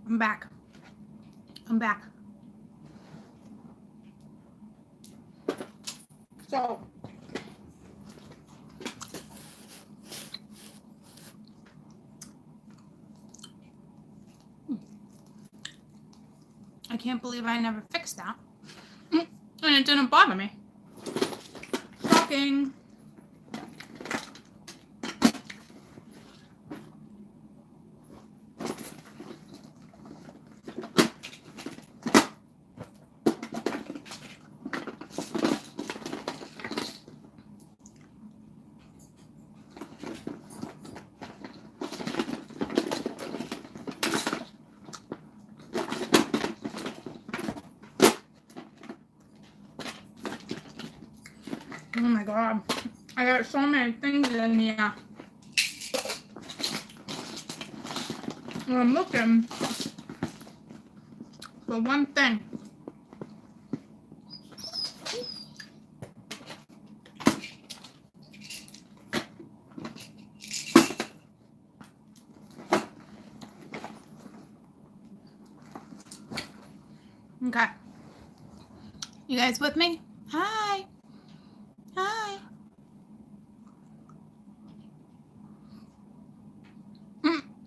I'm back. I'm back. So, I can't believe I never fixed that. And it didn't bother me. Shocking. Oh my god. I got so many things in here. And I'm looking for one thing. Okay. You guys with me? Hi. Hi.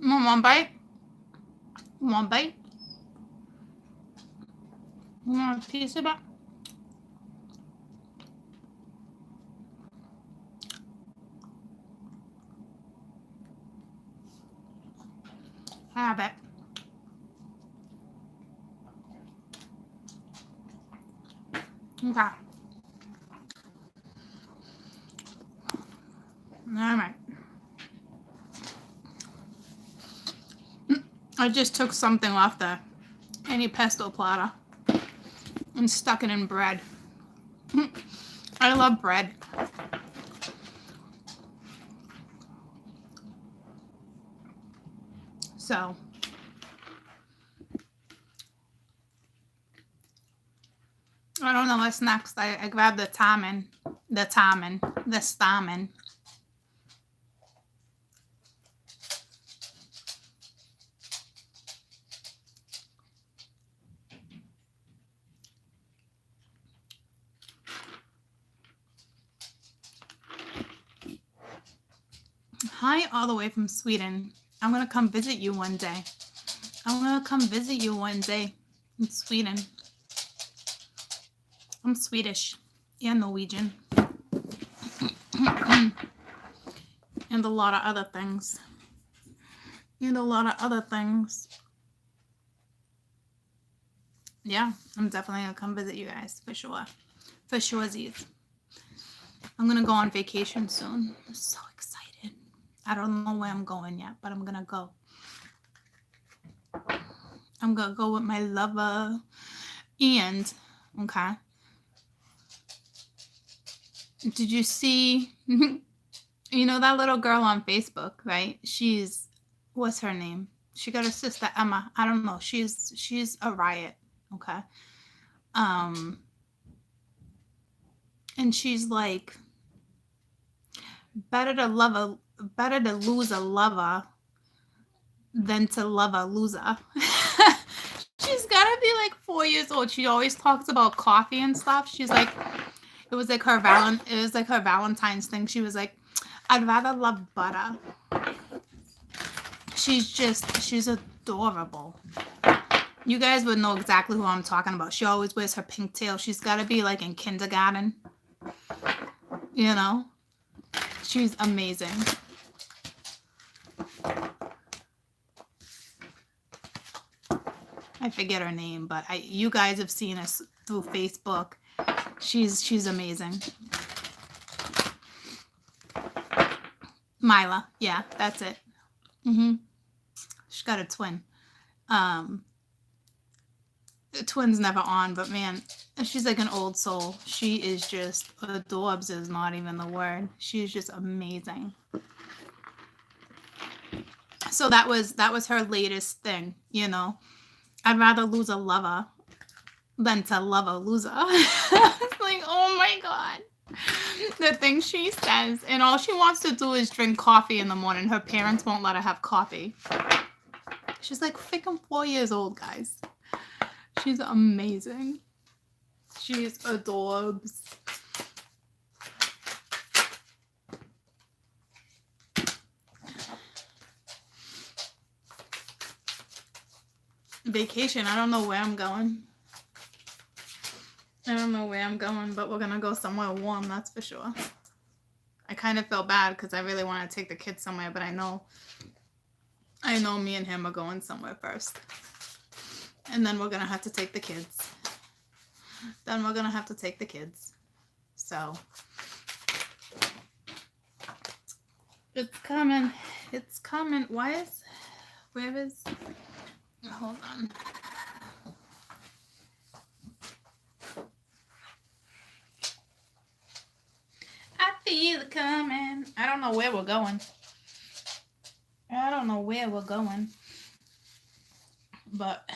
One bite? One bite? You want a piece of it? Have it. Okay. All right. I just took something off the antipesto platter and stuck it in bread. I love bread. So, I don't know what's next. I grabbed the salmon. Hi, all the way from Sweden. I'm going to come visit you one day. I'm going to come visit you one day in Sweden. I'm Swedish and Norwegian. And a lot of other things. Yeah, I'm definitely going to come visit you guys for sure. For surezies. I'm going to go on vacation soon. I'm so excited. I don't know where I'm going yet, but I'm going to go. I'm going to go with my lover. And, okay. Did you see, you know, that little girl on Facebook, right? What's her name? She got her sister, Emma. I don't know. She's a riot. Okay. And she's like, better to lose a lover than to love a loser. She's gotta be like 4 years old. She always talks about coffee and stuff. She's like, it was like her Valentine's thing. She was like, I'd rather love butter. She's adorable. You guys would know exactly who I'm talking about. She always wears her pink tail. She's got to be like in kindergarten. You know? She's amazing. I forget her name, but you guys have seen us through Facebook. She's amazing. Mila. Yeah, that's it. She's got a twin. The twin's never on, but man, she's like an old soul. She is just, adorbs is not even the word. She's just amazing. So that was her latest thing, you know. I'd rather lose a lover than to love a loser. It's like, oh my God. The thing she says, and all she wants to do is drink coffee in the morning. Her parents won't let her have coffee. She's like freaking 4 years old, guys. She's amazing. She's adorbs. Vacation. I don't know where I'm going. I don't know where I'm going, but we're gonna go somewhere warm, that's for sure. I kind of feel bad because I really want to take the kids somewhere, but I know me and him are going somewhere first. And then we're gonna have to take the kids. So it's coming. It's coming. Where is, hold on. I feel it coming. I don't know where we're going. But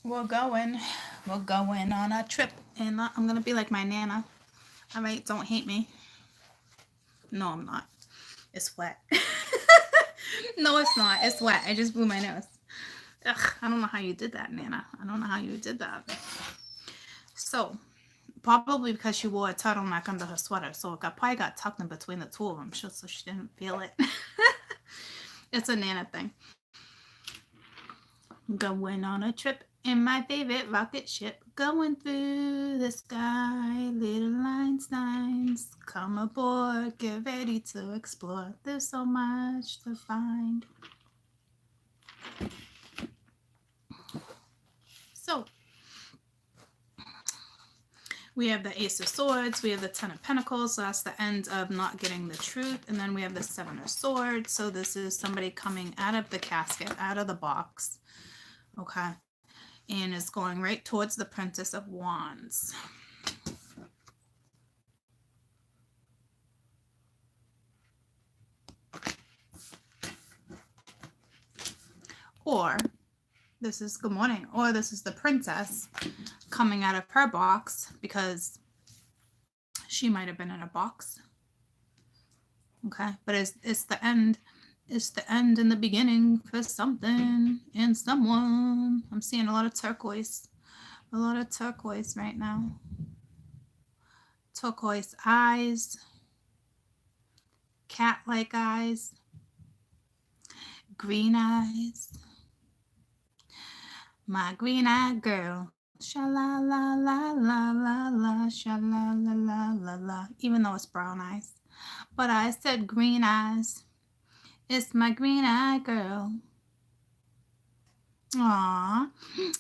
we're going on a trip, and I'm gonna be like my nana. All right, don't hate me. No, I'm not. It's wet. No, it's not. It's wet. I just blew my nose. Ugh, I don't know how you did that, Nana. I don't know how you did that. So, probably because she wore a turtleneck under her sweater, so it probably got tucked in between the two of them, so she didn't feel it. It's a Nana thing. Going on a trip in my favorite rocket ship, going through the sky, little Einsteins, come aboard, get ready to explore. There's so much to find. So, we have the Ace of Swords, we have the Ten of Pentacles, so that's the end of not getting the truth, and then we have the Seven of Swords, so this is somebody coming out of the casket, out of the box, okay, and is going right towards the Princess of Wands. Or this is good morning, or this is the princess coming out of her box because she might have been in a box. Okay, but it's the end. It's the end and the beginning for something and someone. I'm seeing a lot of turquoise. A lot of turquoise right now. Turquoise eyes. Cat-like eyes. Green eyes. My green-eyed girl. Sha-la-la-la-la-la-la. Sha-la-la-la-la-la. Even though it's brown eyes. But I said green eyes. It's my green-eyed girl. Aww.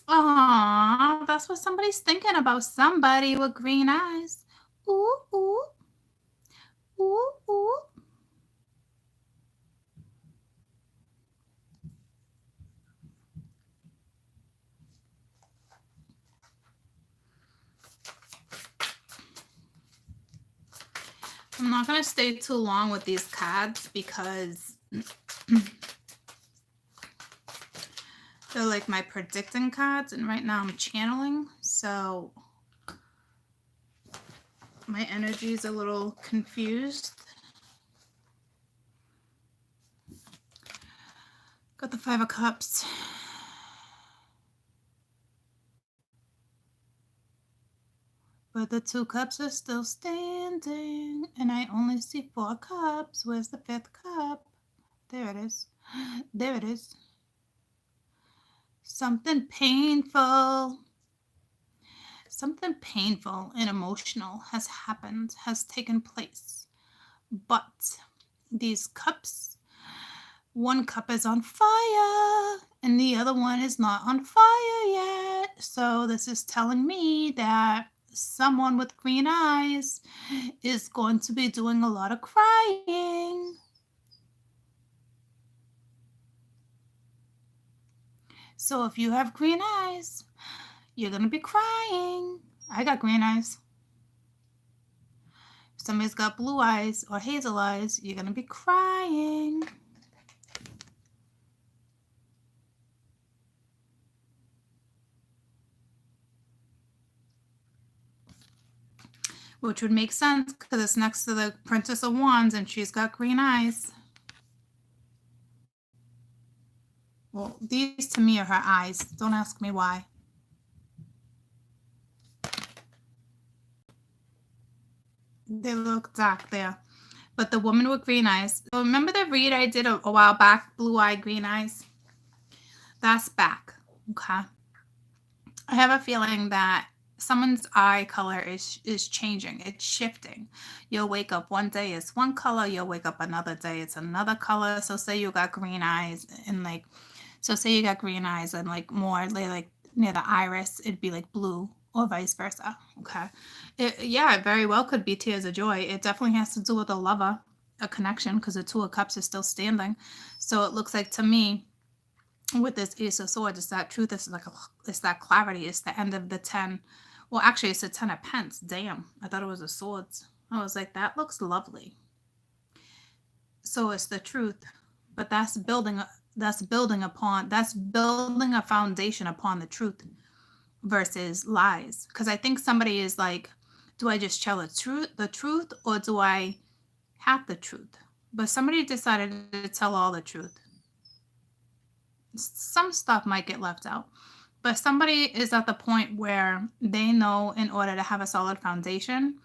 Aww. That's what somebody's thinking about. Somebody with green eyes. Ooh, ooh. Ooh, ooh. I'm not going to stay too long with these cards because they're like my predicting cards, and right now I'm channeling, so my energy is a little confused. Got the Five of Cups. But the two cups are still standing, and I only see four cups. Where's the fifth cup? There it is. There it is. Something painful and emotional has happened, has taken place. But these cups, one cup is on fire and the other one is not on fire yet. So this is telling me that someone with green eyes is going to be doing a lot of crying. So if you have green eyes, you're going to be crying. I got green eyes. If somebody's got blue eyes or hazel eyes, you're going to be crying. Which would make sense because it's next to the Princess of Wands and she's got green eyes. Well, these to me are her eyes. Don't ask me why. They look dark there. But the woman with green eyes. So remember the read I did a while back? Blue eye, green eyes? That's back. Okay. I have a feeling that someone's eye color is changing. It's shifting. You'll wake up one day it's one color. You'll wake up another day it's another color. So say you got green eyes and like, so say you got green eyes and like more like near the iris, it'd be like blue or vice versa. Okay. It very well could be tears of joy. It definitely has to do with a lover, a connection, because the Two of Cups is still standing. So it looks like to me, with this Ace of Swords, it's that truth. It's that clarity. It's the end of the 10. Well, actually, it's a 10 of Pence. Damn, I thought it was a Swords. I was like, that looks lovely. So it's the truth, but that's building a foundation upon the truth versus lies. Because I think somebody is like, do I just tell the truth, or do I have the truth? But somebody decided to tell all the truth. Some stuff might get left out, but somebody is at the point where they know in order to have a solid foundation,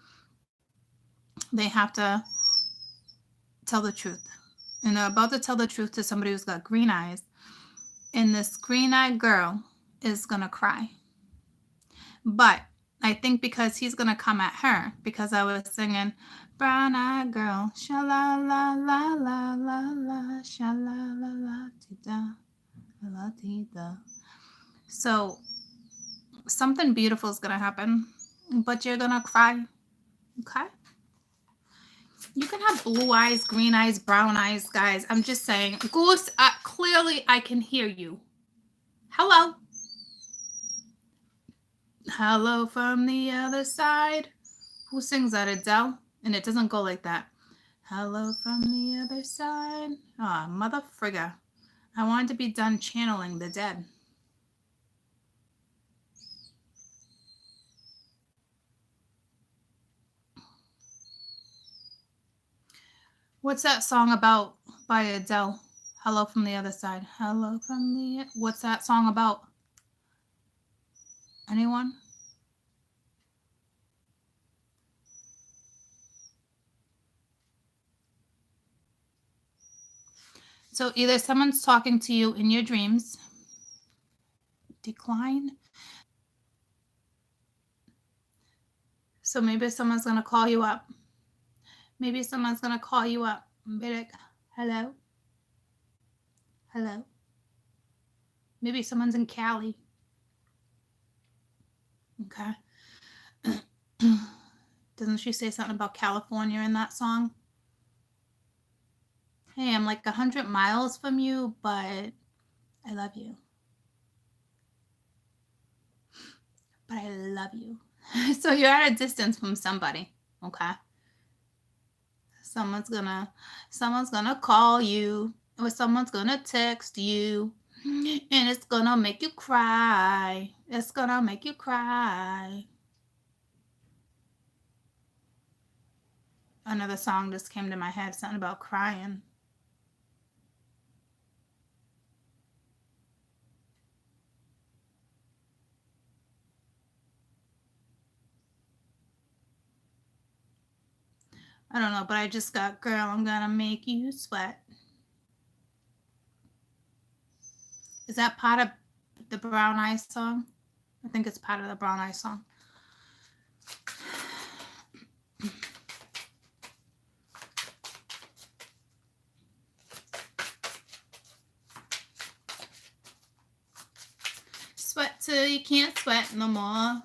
they have to tell the truth. And they're about to tell the truth to somebody who's got green eyes. And this green-eyed girl is going to cry. But I think because he's going to come at her, because I was singing, brown-eyed girl, sha-la-la-la-la-la-la, sha-la-la-la-ti-da. So something beautiful is going to happen, but you're going to cry. Okay? You can have blue eyes, green eyes, brown eyes, guys. I'm just saying. Goose, clearly I can hear you. Hello. Hello from the other side. Who sings that? Adele? And it doesn't go like that. Hello from the other side. Ah, mother frigga. I wanted to be done channeling the dead. What's that song about by Adele? Hello from the other side. Hello from the... What's that song about? Anyone? So either someone's talking to you in your dreams. Decline. So maybe someone's going to call you up. Maybe someone's going to call you up and be like, hello? Hello? Maybe someone's in Cali. Okay. Doesn't she say something about California in that song? Hey, I'm like 100 miles from you, but I love you. But I love you. So you're at a distance from somebody, okay? Someone's gonna call you, or someone's gonna text you, and it's gonna make you cry. It's gonna make you cry. Another song just came to my head, something about crying. I don't know, but I just got, girl, I'm gonna make you sweat. Is that part of the Brown Eyes song? I think it's part of the Brown Eyes song. Sweat till you can't sweat no more.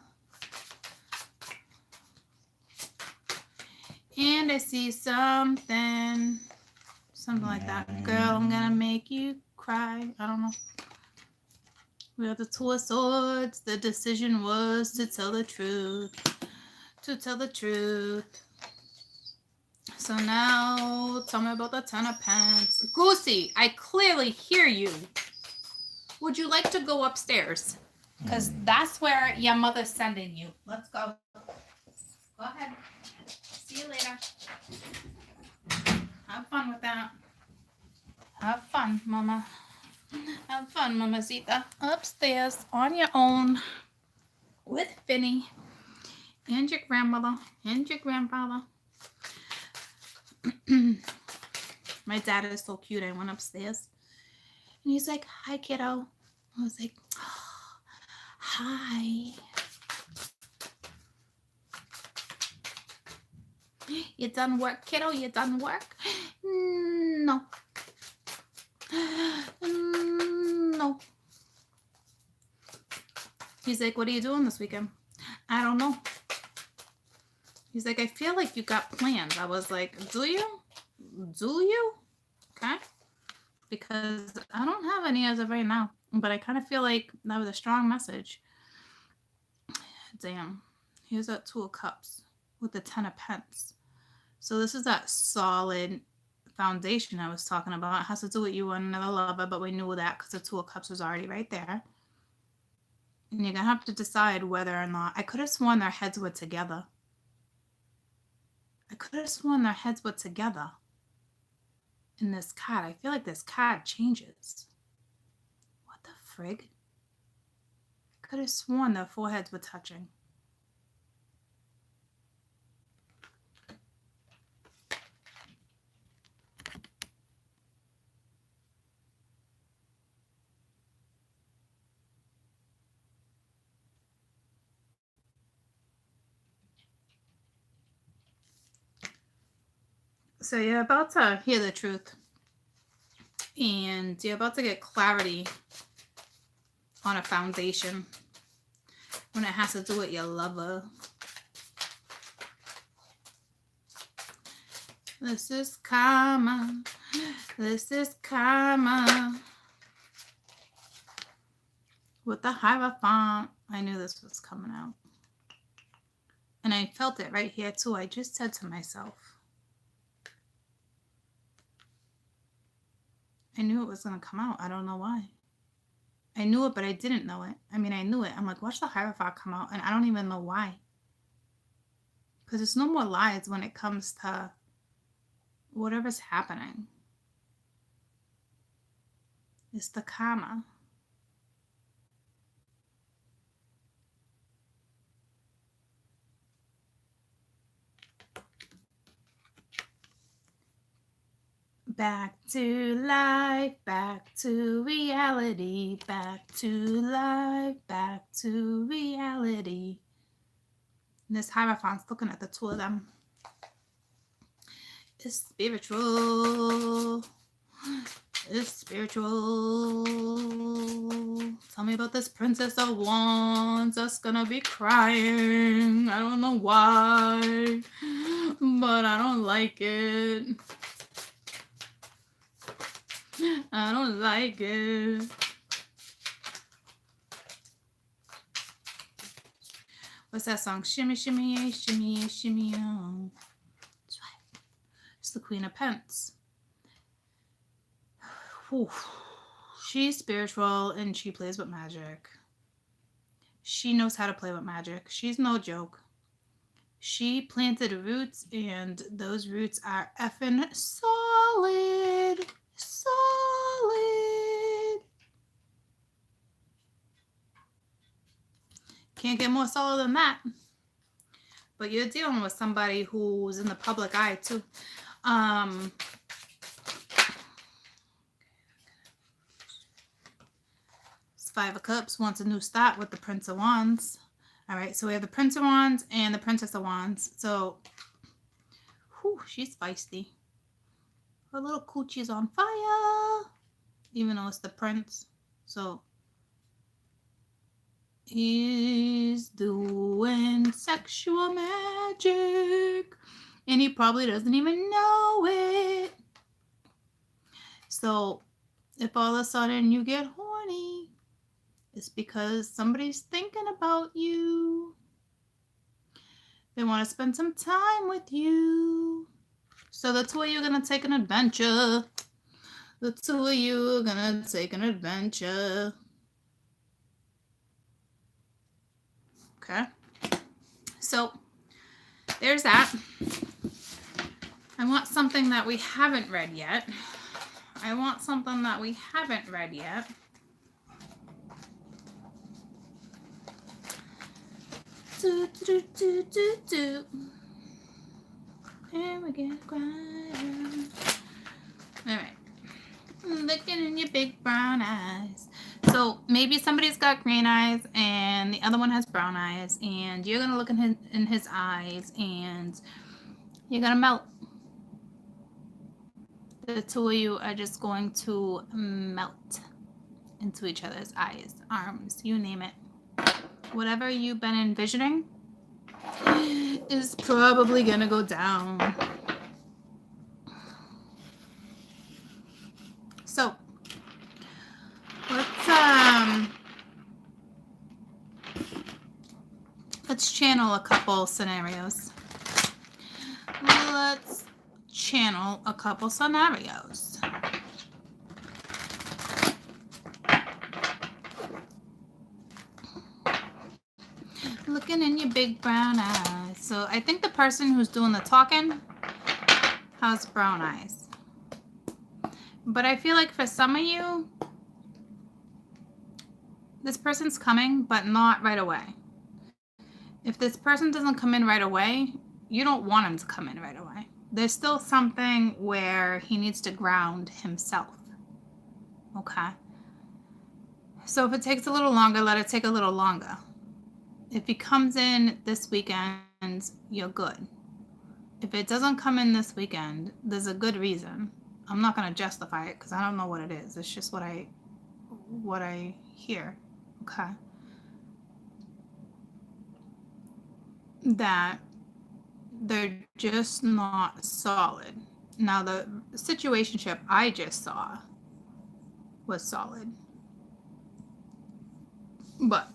And I see something like that. Girl, I'm gonna make you cry. I don't know. We have the Two of Swords. The decision was to tell the truth. To tell the truth. So now, tell me about the Ten of Pence. Goosey, I clearly hear you. Would you like to go upstairs? Because that's where your mother's sending you. Let's go. Go ahead. See you later. Have fun with that. Have fun, Mama. Have fun, Mamacita. Upstairs on your own with Finny and your grandmother and your grandfather. My dad is so cute. I went upstairs and he's like, "Hi, kiddo." I was like, oh, "Hi." You done work, kiddo? You done work? No. No. He's like, "What are you doing this weekend?" "I don't know." He's like, "I feel like you got plans." I was like, "Do you? Do you?" Okay. Because I don't have any as of right now. But I kind of feel like that was a strong message. Damn. Here's that 2 of Cups with the 10 of Pence. So this is that solid foundation I was talking about. It has to do with you and another lover, but we knew that because the 2 of Cups was already right there. And you're going to have to decide whether or not... I could have sworn their heads were together. I could have sworn their heads were together in this card. I feel like this card changes. What the frig? I could have sworn their foreheads were touching. So you're about to hear the truth. And you're about to get clarity on a foundation when it has to do with your lover. This is karma. This is karma. With the Hierophant. I knew this was coming out. And I felt it right here too. I just said to myself, I knew it was going to come out. I don't know why. I knew it, but I didn't know it. I mean, I knew it. I'm like, watch the Hierophant come out. And I don't even know why. Because there's no more lies when it comes to whatever's happening. It's the karma. Back to life, back to reality, back to life, back to reality. And this Hierophant's looking at the 2 of them. It's spiritual. It's spiritual. Tell me about this Princess of Wands that's gonna be crying. I don't know why, but I don't like it. I don't like it. What's that song? Shimmy, shimmy, yay, shimmy, yay, shimmy, oh. That's right. It's the Queen of Pence. Whew. She's spiritual and she plays with magic. She knows how to play with magic. She's no joke. She planted roots and those roots are effing solid. Solid. Can't get more solid than that. But you're dealing with somebody who's in the public eye too. It's 5 of Cups wants a new start with the Prince of Wands. All right, so we have the Prince of Wands and the Princess of Wands. So, whew, she's feisty. Her little coochie's on fire, even though it's the prince. So, he's doing sexual magic, and he probably doesn't even know it. So, if all of a sudden you get horny, it's because somebody's thinking about you. They want to spend some time with you. So the 2 of you are going to take an adventure. The 2 of you are going to take an adventure. Okay. So there's that. I want something that we haven't read yet. Do, do, do, do, do. And we get quiet. All right. Looking in your big brown eyes. So maybe somebody's got green eyes and the other one has brown eyes, and you're gonna look in his eyes and you're gonna melt. The two of you are just going to melt into each other's eyes, arms, you name it. Whatever you've been envisioning is probably gonna go down. So let's channel a couple scenarios. Let's channel a couple scenarios. Looking in your big brown eyes. So I think the person who's doing the talking has brown eyes. But I feel like for some of you, this person's coming, but not right away. If this person doesn't come in right away, you don't want him to come in right away. There's still something where he needs to ground himself. Okay? So if it takes a little longer, let it take a little longer. If he comes in this weekend, you're good. If it doesn't come in this weekend, there's a good reason. I'm not going to justify it because I don't know what it is. It's just what I hear. Okay? That they're just not solid. Now, the situationship I just saw was solid. But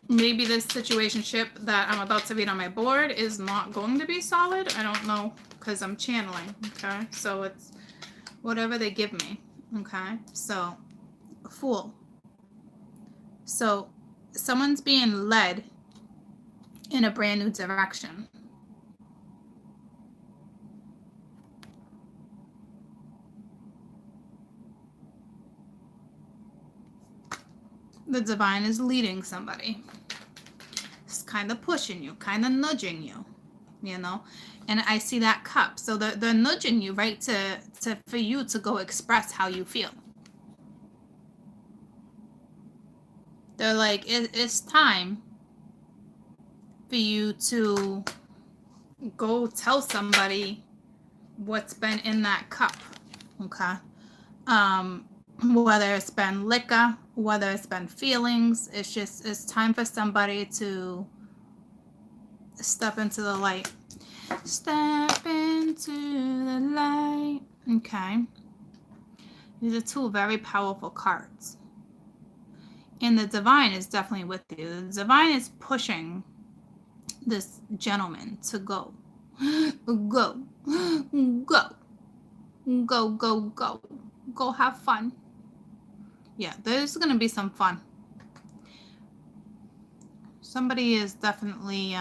maybe this situationship that I'm about to read on my board is not going to be solid. I don't know because I'm channeling. Okay? So it's whatever they give me. Okay? So, Fool. So, someone's being led in a brand new direction. The divine is leading somebody. It's kind of pushing you, kind of nudging you, you know? And I see that cup. So they're nudging you, right, for you to go express how you feel. They're like, it's time for you to go tell somebody what's been in that cup, okay? Whether it's been liquor, whether it's been feelings, it's time for somebody to step into the light. Step into the light. Okay. These are two very powerful cards. And the divine is definitely with you. The divine is pushing this gentleman to go. Go. Go. Go, go, go. Go have fun. Yeah, there's going to be some fun. Somebody is definitely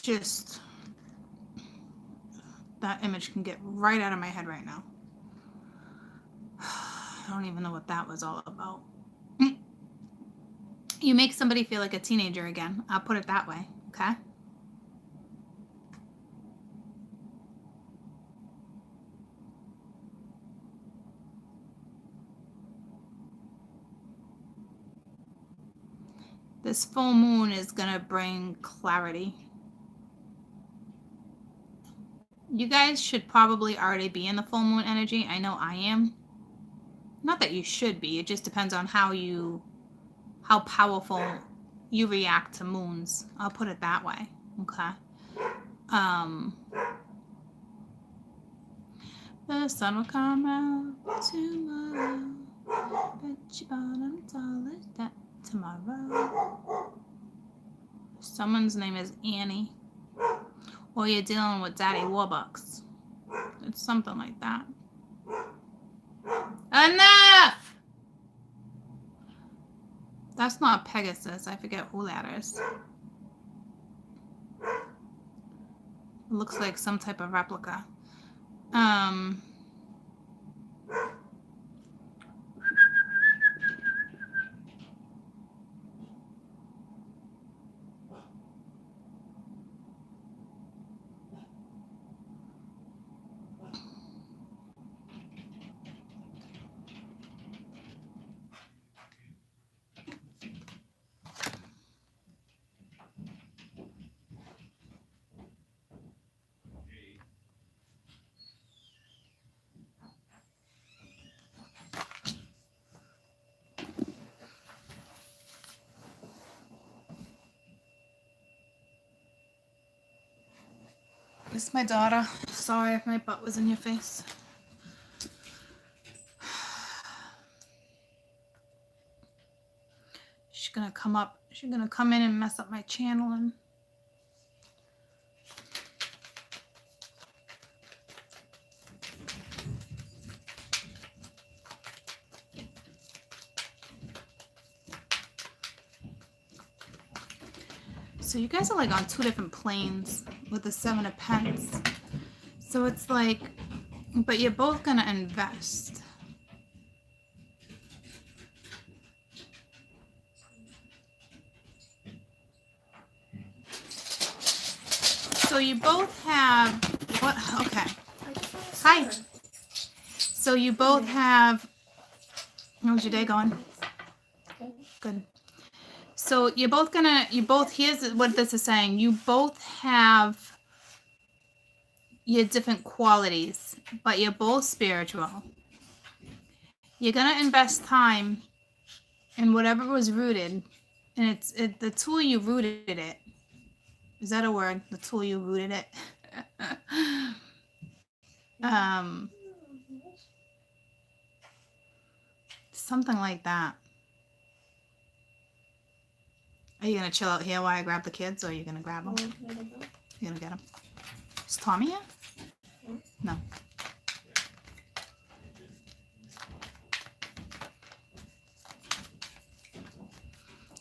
just, that image can get right out of my head right now. I don't even know what that was all about. You make somebody feel like a teenager again. I'll put it that way, okay? This full moon is going to bring clarity. You guys should probably already be in the full moon energy. I know I am. Not that you should be. It just depends on how powerful you react to moons. I'll put it that way. Okay. The sun will come out tomorrow. Bet your bottom dollar that tomorrow. Someone's name is Annie. Or you're dealing with Daddy Warbucks. It's something like that. Enough! That's not Pegasus. I forget who that is. It looks like some type of replica. It's my daughter. Sorry if my butt was in your face. She's gonna come up. She's gonna come in and mess up my channeling. So you guys are like on two different planes with the Seven of Pence. So it's like, but you're both gonna invest. So you both have, what, okay. Hi. So you both have, how's your day going? Good. So you're both gonna, here's what this is saying. You both have your different qualities, but you're both spiritual. You're gonna invest time in whatever was rooted, and the tool you rooted it. Is that a word? The tool you rooted it. Something like that. Are you gonna chill out here while I grab the kids, or are you gonna grab them? You're gonna get them. Is Tommy here? No.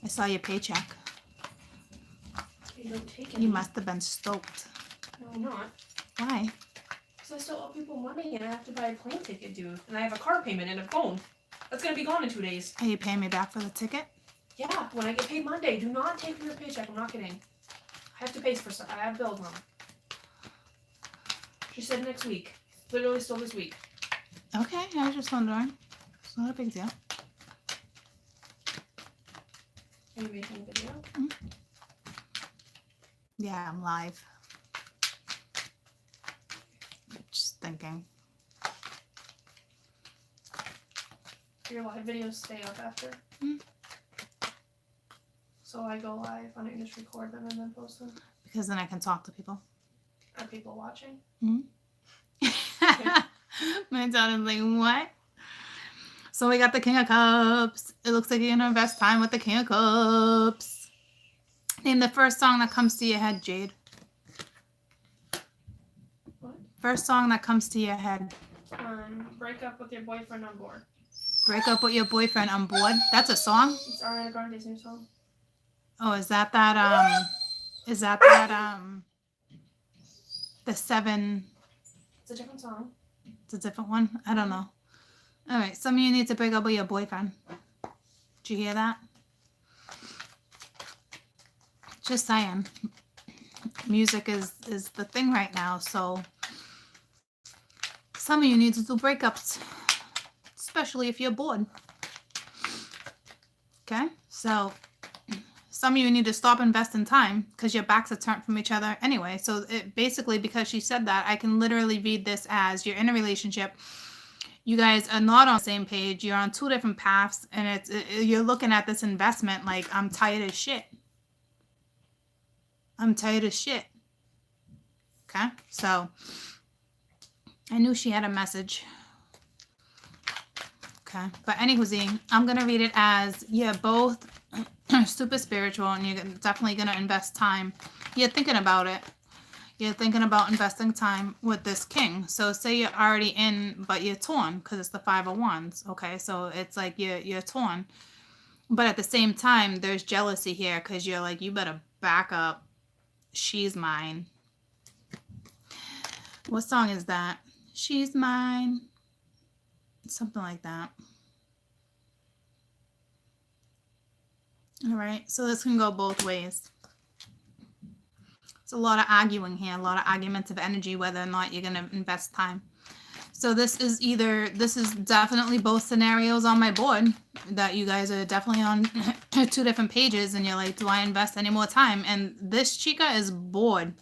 I saw your paycheck. You must have been stoked. No, I'm not. Why? Because I still owe people money and I have to buy a plane ticket due. And I have a car payment and a phone. That's going to be gone in 2 days. Are you paying me back for the ticket? Yeah, when I get paid Monday. Do not take from your paycheck. I'm not kidding. I have to pay for stuff. I have bills, Mom. She said next week. Literally still this week. Okay, I was just wondering. It's not a big deal. Are you making a video? Mm-hmm. Yeah, I'm live. Just thinking. Your live videos stay up after? Mm-hmm. So I go live, why don't you just record them and then post them? Because then I can talk to people. Are people watching? Mm-hmm. My daughter's like, what? So we got the King of Cups. It looks like you're going to invest time with the King of Cups. Name the first song that comes to your head, Jade. What? First song that comes to your head. Break up with your boyfriend on board. Break up with your boyfriend on board? That's a song? It's Ariana Grande's new song. Oh, is that the seven? It's a different song. It's a different one? I don't know. All right, some of you need to break up with your boyfriend. Did you hear that? Just saying. Music is the thing right now, so some of you need to do breakups, especially if you're bored. Okay, so some of you need to stop investing time because your backs are turned from each other anyway. So it basically, because she said that, I can literally read this as you're in a relationship. You guys are not on the same page. You're on two different paths, and you're looking at this investment like, I'm tired of shit. I'm tired of shit. Okay, so I knew she had a message. Okay, but anywho, I'm gonna read it as you're both super spiritual, and you're definitely gonna invest time. You're thinking about it. You're thinking about investing time with this king. So say you're already in, but you're torn because it's the Five of Wands. Okay, so it's like you're torn, but at the same time, there's jealousy here because you're like, you better back up. She's mine. What song is that? She's mine. Something like that. All right, so this can go both ways. It's a lot of arguing here, a lot of argumentative energy, whether or not you're going to invest time. So this is definitely both scenarios on my board that you guys are definitely on two different pages, and you're like, do I invest any more time? And this chica is bored.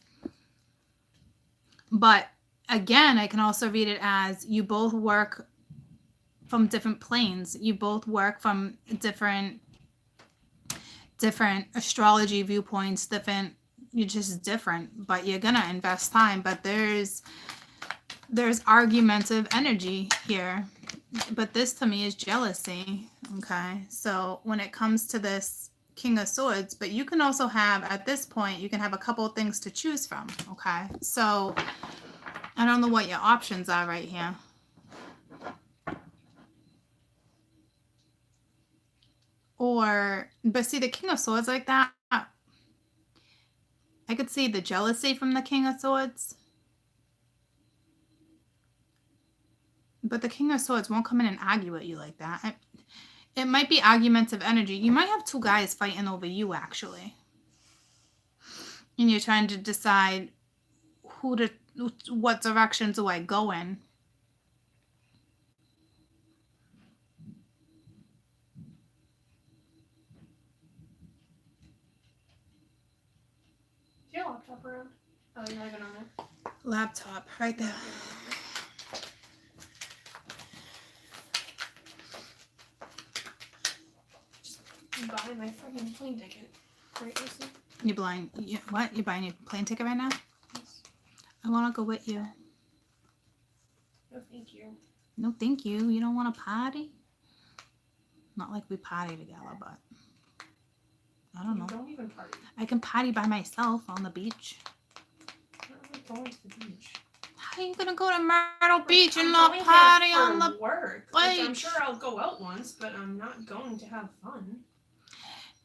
But again, I can also read it as you both work from different planes. You both work from different astrology viewpoints, different You're just different, but you're gonna invest time. But there's argumentative energy here. But this to me is jealousy. Okay. So when it comes to this King of Swords, but you can also have, at this point, you can have a couple of things to choose from. Okay. So I don't know what your options are right here. But see, the King of Swords like that, I could see the jealousy from the King of Swords. But the King of Swords won't come in and argue with you like that. It might be argumentative energy. You might have two guys fighting over you, actually. And you're trying to decide what direction do I go in. Is your laptop around? Oh, you're not even on it. Laptop, right there. Just buying my fucking plane ticket. Right, Lucy? You blind? What? You buying your plane ticket right now? Yes. I want to go with you. No, thank you. No, thank you. You don't want to party? Not like we party together, but I don't know. Don't even party. I can party by myself on the beach. I'm not going to the beach. How are you gonna go to Myrtle Beach and I'm not going party there on the for work? beach? Like, I'm sure I'll go out once, but I'm not going to have fun.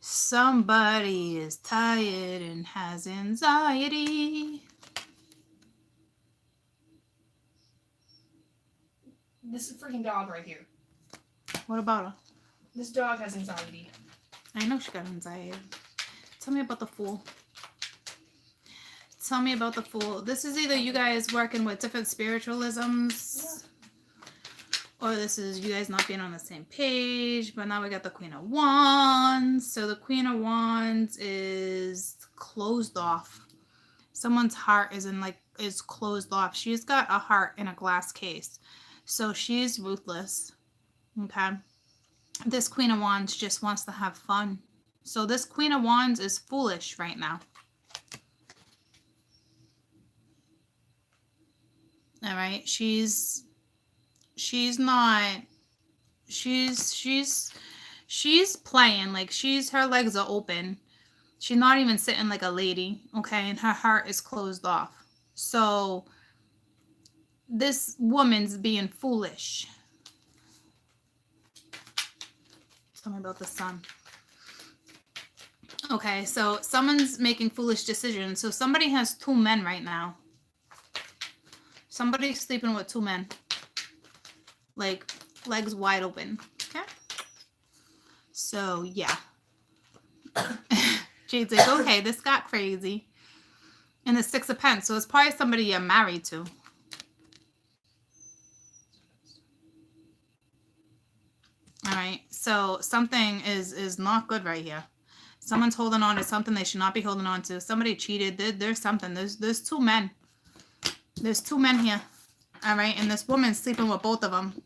Somebody is tired and has anxiety. This is a freaking dog right here. What about her? This dog has anxiety. I know she got anxiety. Tell me about the Fool. Tell me about the Fool. This is either you guys working with different spiritualisms, or this is you guys not being on the same page. But now we got the Queen of Wands. So the Queen of Wands is closed off. Someone's heart is closed off. She's got a heart in a glass case. So she's ruthless. Okay. This Queen of Wands just wants to have fun. So this Queen of Wands is foolish right now. All right. She's playing like her legs are open. She's not even sitting like a lady. Okay. And her heart is closed off. So this woman's being foolish. Tell me about the Sun. Okay, so someone's making foolish decisions. So somebody has two men right now. Somebody's sleeping with two men. Like, legs wide open. Okay? So, yeah. Jade's like, okay, this got crazy. And the Six of Pentacles. So it's probably somebody you're married to. All right, so something is not good right here. Someone's holding on to something they should not be holding on to. Somebody cheated. There's something. There's two men. There's two men here. All right, and this woman's sleeping with both of them.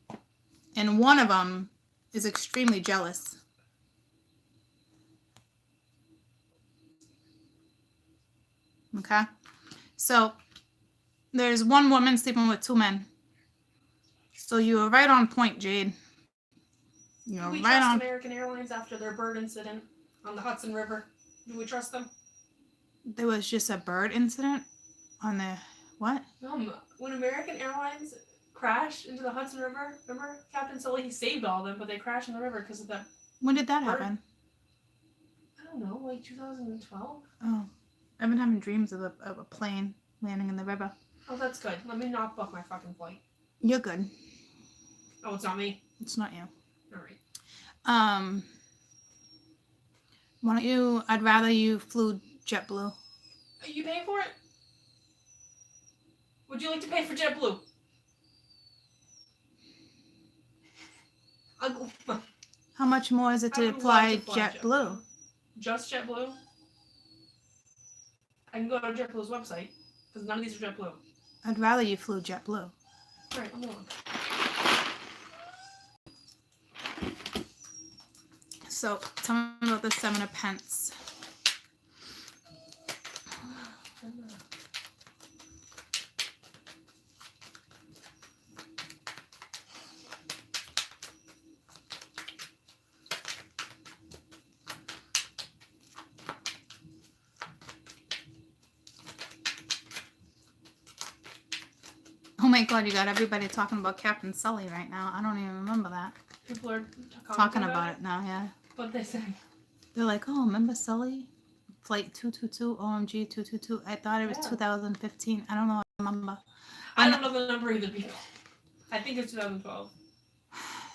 And one of them is extremely jealous. Okay, so there's one woman sleeping with two men. So you were right on point, Jade. Do we trust American Airlines after their bird incident on the Hudson River? Do we trust them? There was just a bird incident on the what? When American Airlines crashed into the Hudson River, remember Captain Sully? He saved all of them, but they crashed in the river because of that. When did that bird. happen? I don't know, like 2012. Oh, I've been having dreams of a plane landing in the river. Oh, that's good. Let me not book my fucking flight. You're good. Oh, it's not me. It's not you. All right. Why don't you? I'd rather you flew JetBlue. Are you paying for it? Would you like to pay for JetBlue? How much more is it to apply JetBlue? Just JetBlue? I can go to JetBlue's website, because none of these are JetBlue. I'd rather you flew JetBlue. Alright, I'm going. So, tell me about the Seven of Pentacles. my God, you got everybody talking about Captain Sully right now. I don't even remember that. People are Talking about it now, yeah. What they say? They're like, oh, remember Sully? Flight 222, OMG 222. I thought it was 2015. I don't know. I remember. I don't know the number either, people. I think it's 2012.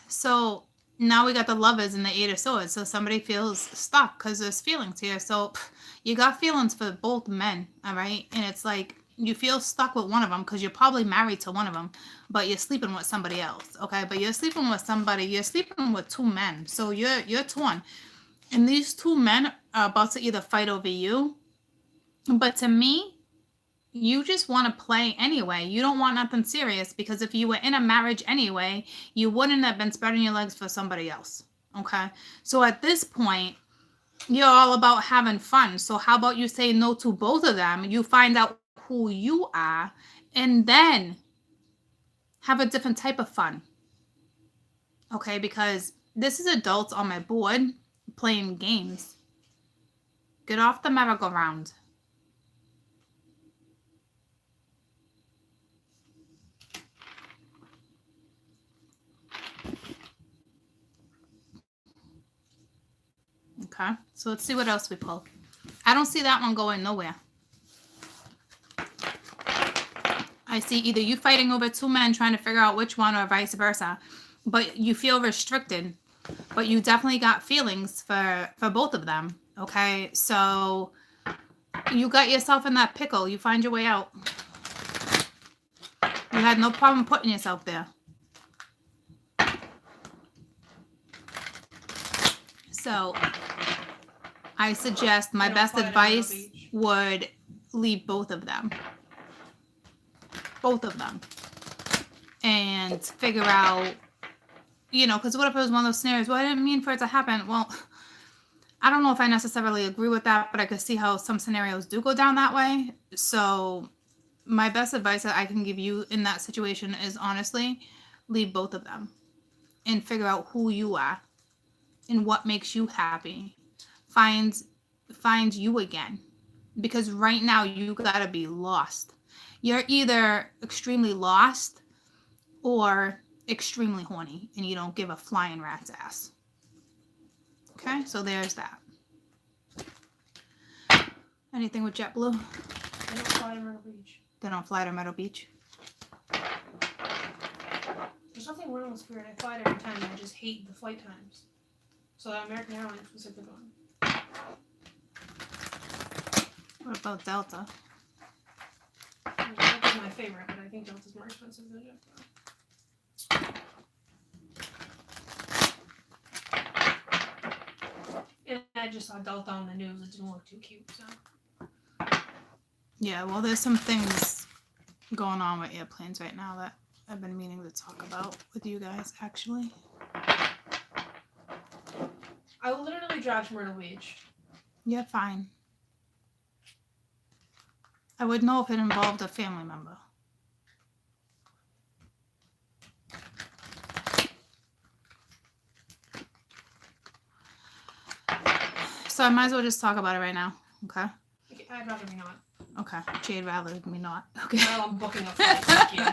So now we got the Lovers and the Eight of Swords. So somebody feels stuck because there's feelings here. So you got feelings for both men, all right? And it's like you feel stuck with one of them because you're probably married to one of them, but you're sleeping with somebody else, okay? But you're sleeping with somebody. You're sleeping with two men. So you're torn. And these two men are about to either fight over you, but to me, you just want to play anyway. You don't want nothing serious because if you were in a marriage anyway, you wouldn't have been spreading your legs for somebody else. Okay. So at this point, you're all about having fun. So how about you say no to both of them? You find out who you are and then have a different type of fun. Okay. Because this is adults on my board playing games. Get off the merry-go-round. Okay, so let's see what else we pull. I don't see that one going nowhere. I see either you fighting over two men trying to figure out which one or vice versa, but you feel restricted, but you definitely got feelings for both of them. Okay, so you got yourself in that pickle. You find your way out. You had no problem putting yourself there. So I suggest my best advice would leave both of them. Both of them. And figure out, you know, because what if it was one of those scenarios? Well, I didn't mean for it to happen. Well, I don't know if I necessarily agree with that, but I could see how some scenarios do go down that way. So my best advice that I can give you in that situation is honestly, leave both of them and figure out who you are and what makes you happy. Find you again. Because right now you gotta be lost. You're either extremely lost or extremely horny and you don't give a flying rat's ass. Okay, so there's that. Anything with JetBlue? They don't fly to Myrtle Beach. They don't fly to Myrtle Beach. There's nothing wrong with Spirit. I fly it every time. I just hate the flight times. So American Airlines was a good one. What about Delta? Delta's my favorite, but I think Delta's more expensive than JetBlue. And I just saw Delta on the news. It didn't look too cute, so. Yeah, well, there's some things going on with airplanes right now that I've been meaning to talk about with you guys, actually. I will literally drive to Myrtle Beach. Yeah, fine. I would know if it involved a family member. So I might as well just talk about it right now, okay? I'd rather me not. Okay, she'd rather me not. Okay. Well, I'm booking a flight. Thank you.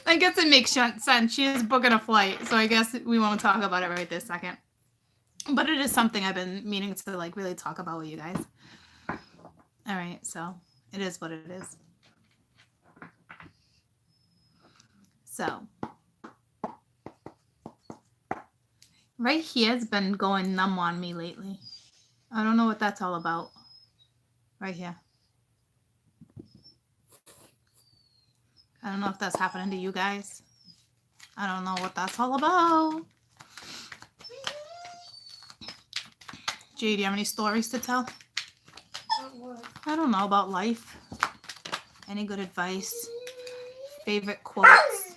I guess it makes sense. She is booking a flight, so I guess we won't talk about it right this second. But it is something I've been meaning to like really talk about with you guys. All right, so it is what it is. So right here has been going numb on me lately. I don't know what that's all about. Right here. I don't know if that's happening to you guys. I don't know what that's all about. Jay, do you have any stories to tell? I don't know, about life. Any good advice? Favorite quotes?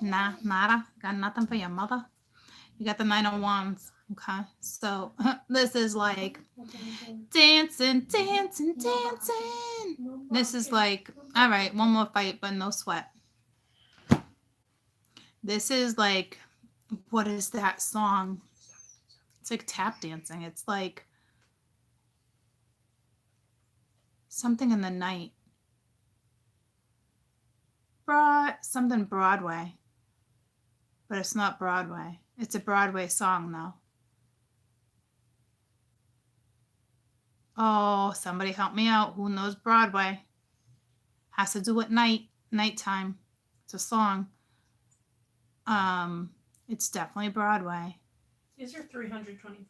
Nah, nada. Got nothing for your mother? You got the Nine of Wands. Okay, so this is like dancing, dancing, dancing. This is like, all right, one more fight, but no sweat. This is like, what is that song? It's like tap dancing. It's like something in the night. something Broadway. But it's not Broadway. It's a Broadway song, though. Oh, somebody help me out. Who knows Broadway? Has to do with nighttime. It's a song. It's definitely Broadway. These are $324.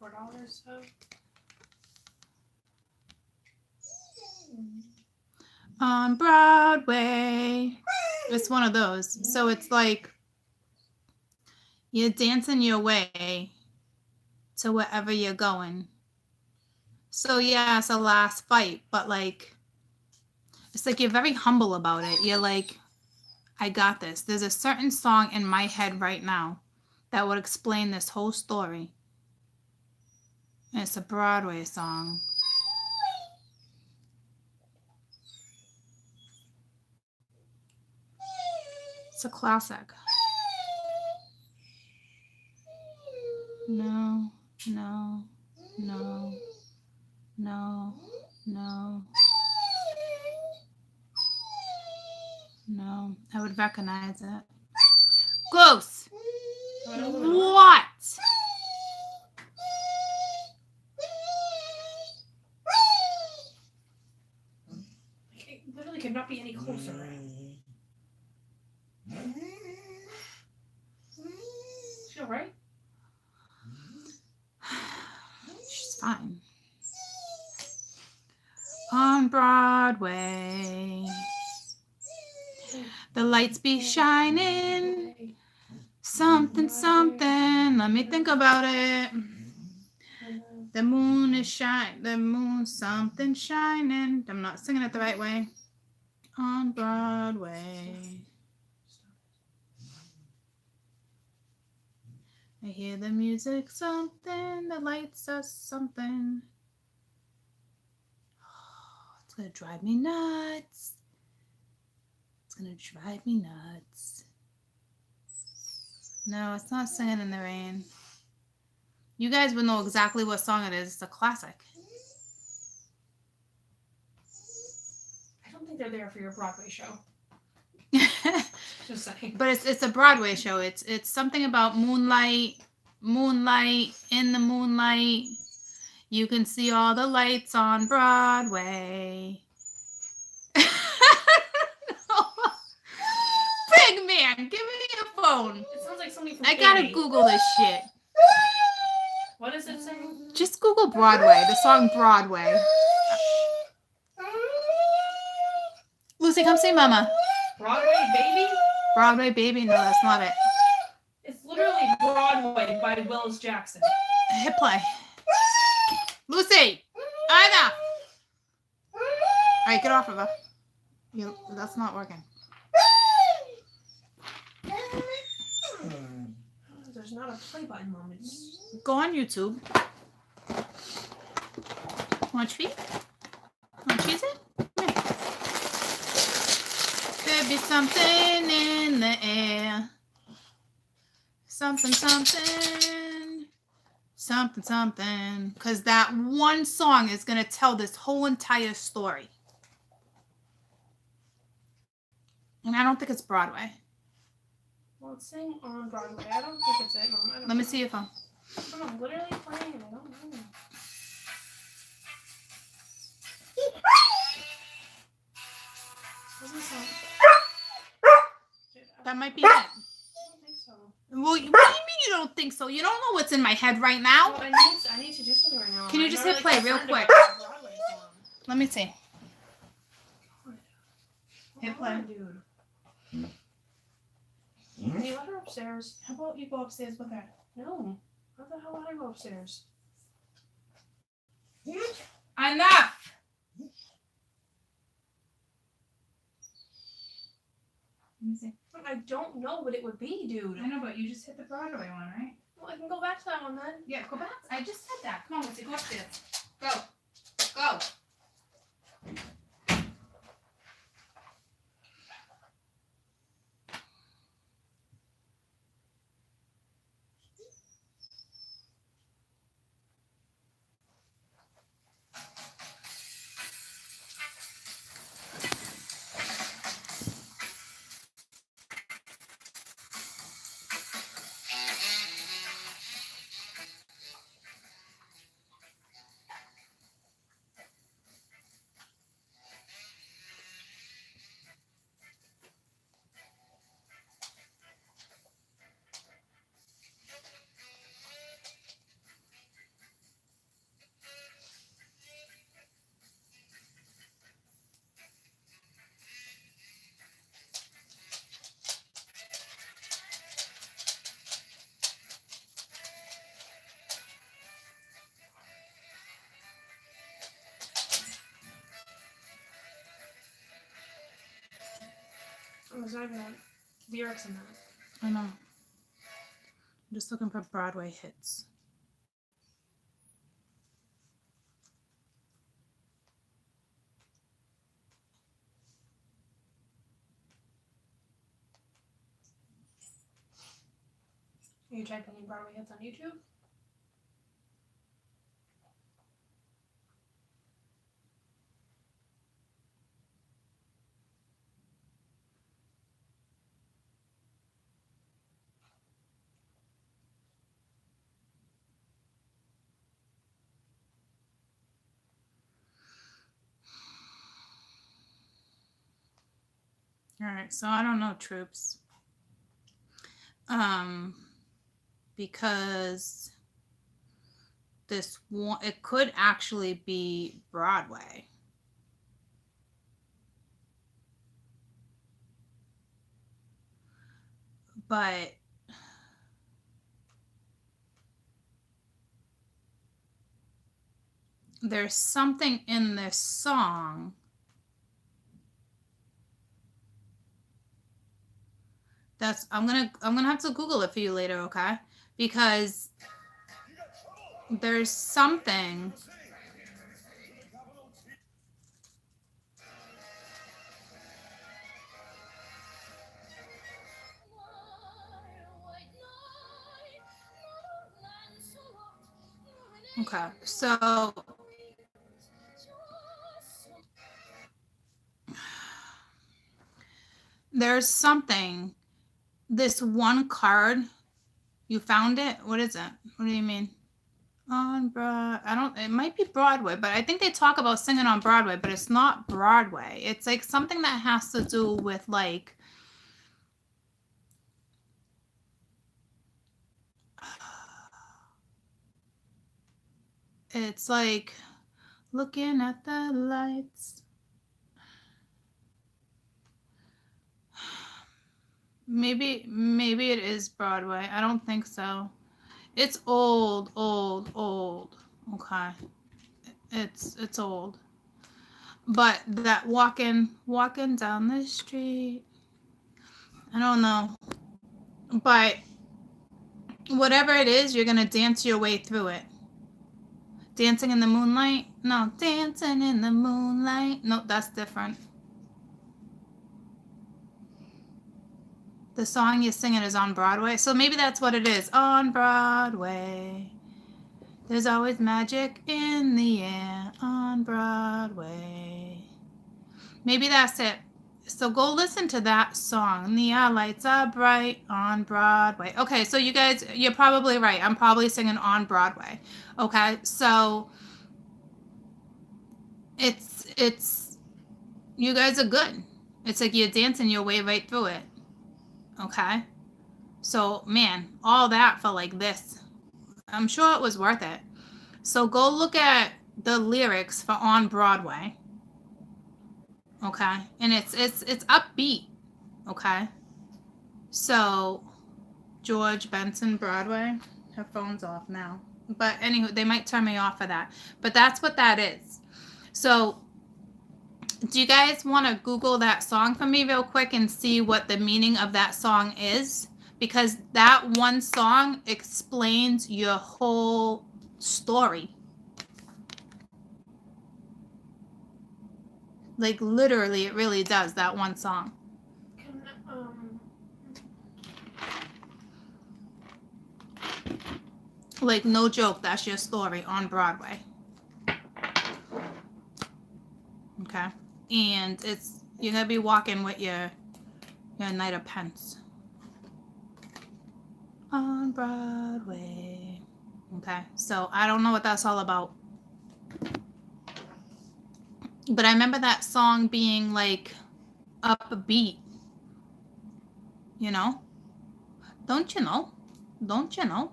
So. On Broadway. It's one of those. So it's like you're dancing your way to wherever you're going. So yeah, it's a last fight, but like it's like you're very humble about it. You're like, I got this. There's a certain song in my head right now that would explain this whole story. And it's a Broadway song. It's a classic. No, no, no, no, no. No, I would recognize it. Ghost! What? It literally could not be any closer. She all right? She's fine. On Broadway, the lights be shining. Something, something. Let me think about it. The moon is shining. The moon, something shining. I'm not singing it the right way. On Broadway. I hear the music, something. The lights are something. Oh, it's gonna drive me nuts. It's gonna drive me nuts. No, it's not Singing in the Rain. You guys would know exactly what song it is. It's a classic. I don't think they're there for your Broadway show. Just saying. But it's a Broadway show. It's something about moonlight, in the moonlight. You can see all the lights on Broadway. Big man, give me your phone. It sounds like something from I gotta Annie. Google this shit. What is it saying? Just Google Broadway, the song Broadway. Lucy, come see Mama. Broadway Baby? Broadway Baby? No, that's not it. It's literally Broadway by Willis Jackson. Hit play. Lucy! Enough! Alright, get off of her. That's not working. There's not a play button, Mom. Go on YouTube. Want treat? Want cheese it? Yeah. There be something in the air. Something, something. Something, something. Because that one song is going to tell this whole entire story. And I don't think it's Broadway. Well, it's saying on Broadway. I don't think it's it, Mom. Let me see your phone. I'm literally playing it. I don't know. Doesn't sound... That might be it. I don't think so. Well, what do you mean you don't think so? You don't know what's in my head right now. Well, I need to do something right now. Can you just hit play real quick? Let me see. Hit play. Dude. Can you let her upstairs? How about you go upstairs with her? No. How the hell would I go upstairs? Enough! Let me see. I don't know what it would be, dude. I know, but you just hit the Broadway one, right? Well, I can go back to that one then. Yeah, go back. I just said that. Come on, Lucy, go upstairs. Go. Go. There's not even lyrics in that. I know. I'm just looking for Broadway hits. Are you typing in Broadway hits on YouTube? All right, so I don't know, troops. Because this one, it could actually be Broadway. But there's something in this song that's I'm gonna have to Google it for you later, okay? Because there's something. Okay, so there's something. This one card, you found it? What is it? What do you mean? On Broad, I don't. It might be Broadway, but I think they talk about singing on Broadway, but it's not Broadway. It's like something that has to do with like. It's like looking at the lights. Maybe it is Broadway. I don't think so. It's old. Okay. It's old. But that walking down the street. I don't know. But whatever it is, you're going to dance your way through it. Dancing in the Moonlight? No, Dancing in the Moonlight. No, that's different. The song you're singing is on Broadway. So maybe that's what it is. On Broadway. There's always magic in the air on Broadway. Maybe that's it. So go listen to that song. The lights are bright on Broadway. Okay, so you guys, you're probably right. I'm probably singing on Broadway. Okay, so it's you guys are good. It's like you're dancing your way right through it. Okay, so man, all that for like this. I'm sure it was worth it. So go look at the lyrics for On Broadway. Okay, and it's upbeat. Okay, so George Benson Broadway. Her phone's off now, but anyway, they might turn me off for that. But that's what that is. So do you guys want to Google that song for me real quick and see what the meaning of that song is? Because that one song explains your whole story. Like literally, it really does, that one song. Like no joke, that's your story on Broadway. Okay, and it's you're gonna be walking with your Knight of Pence on Broadway. Okay, so I don't know what that's all about, but I remember that song being like upbeat. You know? Don't you know? Don't you know?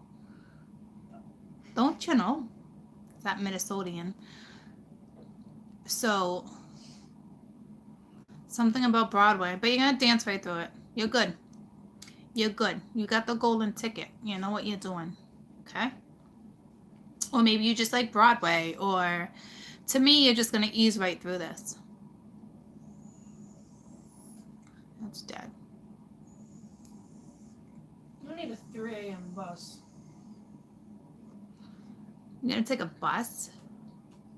Don't you know? It's that Minnesotan. So something about Broadway, but you're gonna dance right through it. You're good. You're good. You got the golden ticket. You know what you're doing. Okay? Or maybe you just like Broadway, or to me, you're just gonna ease right through this. That's dead. I don't need a 3 a.m. bus. You're gonna take a bus?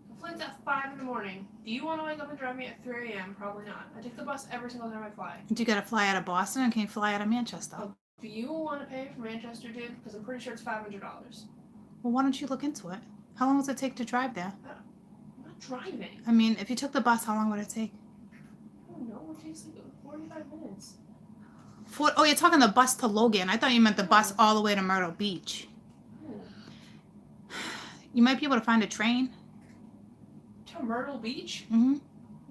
The flight's at 5 in the morning. Do you want to wake up and drive me at 3 a.m.? Probably not. I take the bus every single time I fly. Do you gotta fly out of Boston or can you fly out of Manchester? Oh, do you want to pay for Manchester, dude? Because I'm pretty sure it's $500. Well, why don't you look into it? How long does it take to drive there? I'm not driving. I mean, if you took the bus, how long would it take? I don't know. It takes like 45 minutes. Oh, you're talking the bus to Logan. I thought you meant the bus all the way to Myrtle Beach. You might be able to find a train. To Myrtle Beach? Mm-hmm.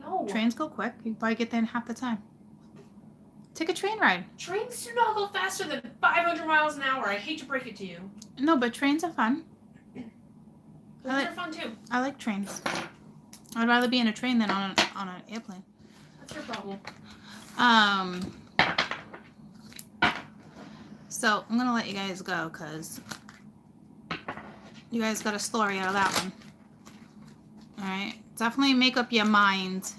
No. Trains go quick. You probably get there in half the time. Take a train ride. Trains do not go faster than 500 miles an hour. I hate to break it to you. No, but trains are fun. They're fun too. I like trains. I'd rather be in a train than on an airplane. That's your problem. So I'm gonna let you guys go because you guys got a story out of that one. All right, definitely make up your mind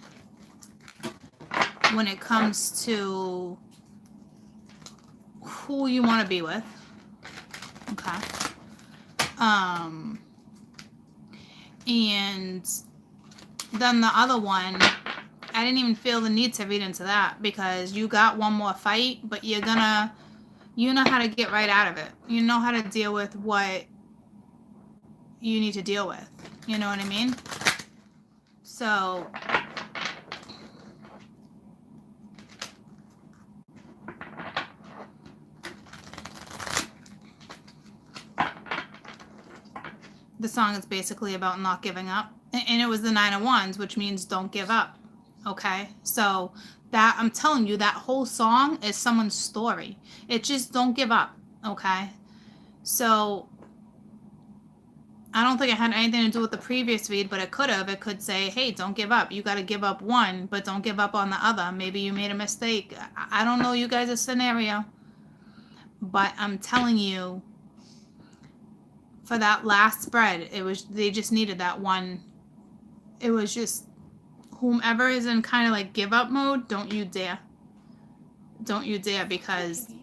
when it comes to who you want to be with. Okay. And then the other one, I didn't even feel the need to read into that because you got one more fight, but you know how to get right out of it. You know how to deal with what you need to deal with. You know what I mean? So the song is basically about not giving up. And it was the 9 of Wands, which means don't give up. Okay? So that, I'm telling you, that whole song is someone's story. It just don't give up. Okay? So I don't think it had anything to do with the previous read, but it could have. It could say, hey, don't give up. You got to give up one, but don't give up on the other. Maybe you made a mistake. I don't know you guys' scenario. But I'm telling you, for that last spread, they just needed that one. It was just whomever is in kind of like give up mode, don't you dare. Don't you dare, because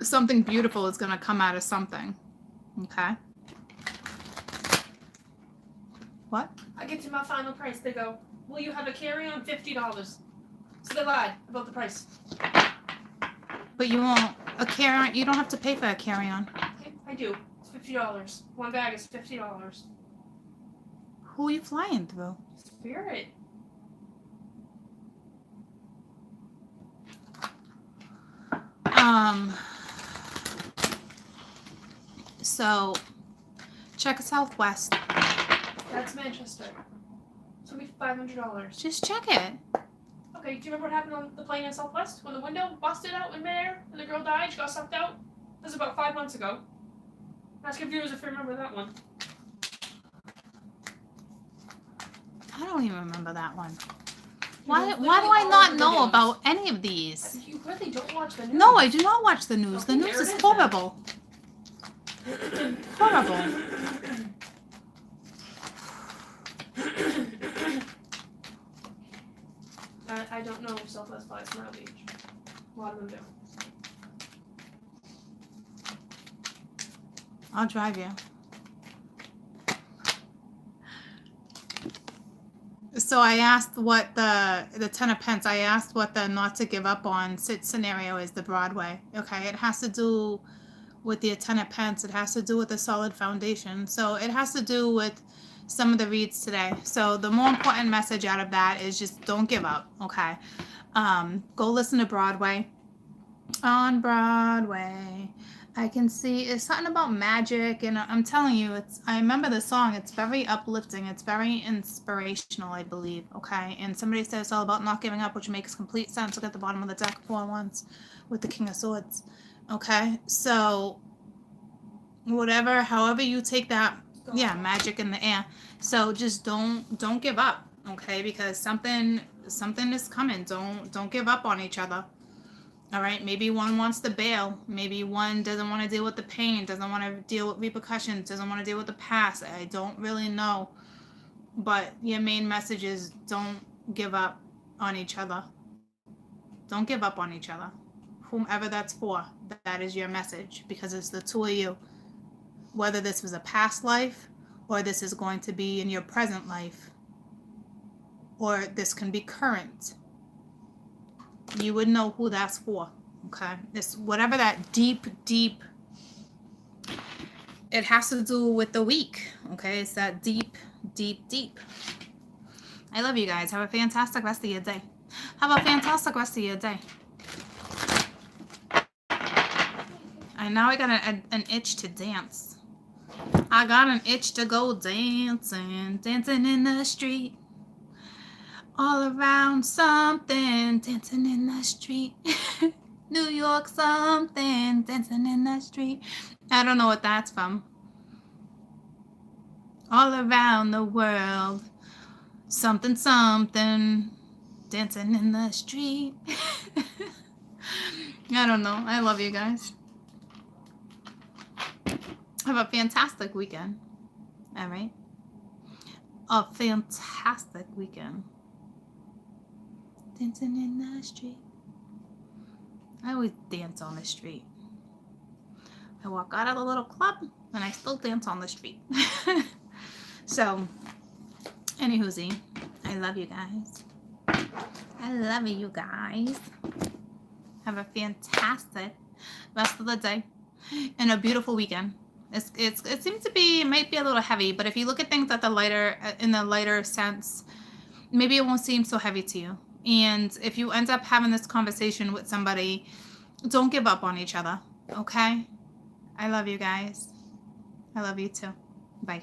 something beautiful is going to come out of something. Okay? What? I get to my final price. They go, will you have a carry-on? $50. So they lied about the price. But you won't. A carry-on, you don't have to pay for a carry-on. Okay, I do. It's $50. One bag is $50. Who are you flying through? Spirit. So check Southwest. That's Manchester. It's gonna be $500. Just check it. Okay, do you remember what happened on the plane in Southwest? When the window busted out in midair and the girl died, she got sucked out? That was about 5 months ago. Ask your viewers if you remember that one. I don't even remember that one. Why do I not know about any of these? You really don't watch the news. No, I do not watch the news. The Okay, news there is it is horrible. Horrible. I don't know if Southwest flies Myrtle Beach. A lot of them do. I'll drive you. So I asked what the 10 of Pence, I asked what the not to give up on scenario is, the Broadway. Okay, it has to do with the 10 of Pence. It has to do with a solid foundation. So it has to do with some of the reads today. So the more important message out of that is just don't give up. Okay, go listen to Broadway. On Broadway, I can see it's something about magic, and I'm telling you, I remember the song. It's very uplifting. It's very inspirational, I believe. Okay, and somebody said it's all about not giving up, which makes complete sense. Look at the bottom of the deck, 4 Wands with the King of Swords. Okay, so whatever, however you take that, yeah, magic in the air. So just don't give up, okay? Because something is coming. Don't give up on each other. All right, maybe one wants to bail. Maybe one doesn't want to deal with the pain, doesn't want to deal with repercussions, doesn't want to deal with the past. I don't really know. But your main message is don't give up on each other. Don't give up on each other. whomever that's for, that is your message, because it's the two of you. Whether this was a past life or this is going to be in your present life, or this can be current, you would know who that's for. Okay, it's whatever that deep it has to do with the week. Okay, it's that deep. I love you guys. Have a fantastic rest of your day. Have a fantastic rest of your day. And now I got an itch to dance. I got an itch to go dancing in the street. All around something, dancing in the street. New York something, dancing in the street. I don't know what that's from. All around the world, something, dancing in the street. I don't know. I love you guys. Have a fantastic weekend. All right? A fantastic weekend. Dancing in the street. I always dance on the street. I walk out of the little club and I still dance on the street. So, anywhoosie, I love you guys. I love you guys. Have a fantastic rest of the day and a beautiful weekend. It seems to be, it might be a little heavy, but if you look at things at the lighter sense, maybe it won't seem so heavy to you. And if you end up having this conversation with somebody, don't give up on each other. Okay? I love you guys. I love you too. Bye, guys.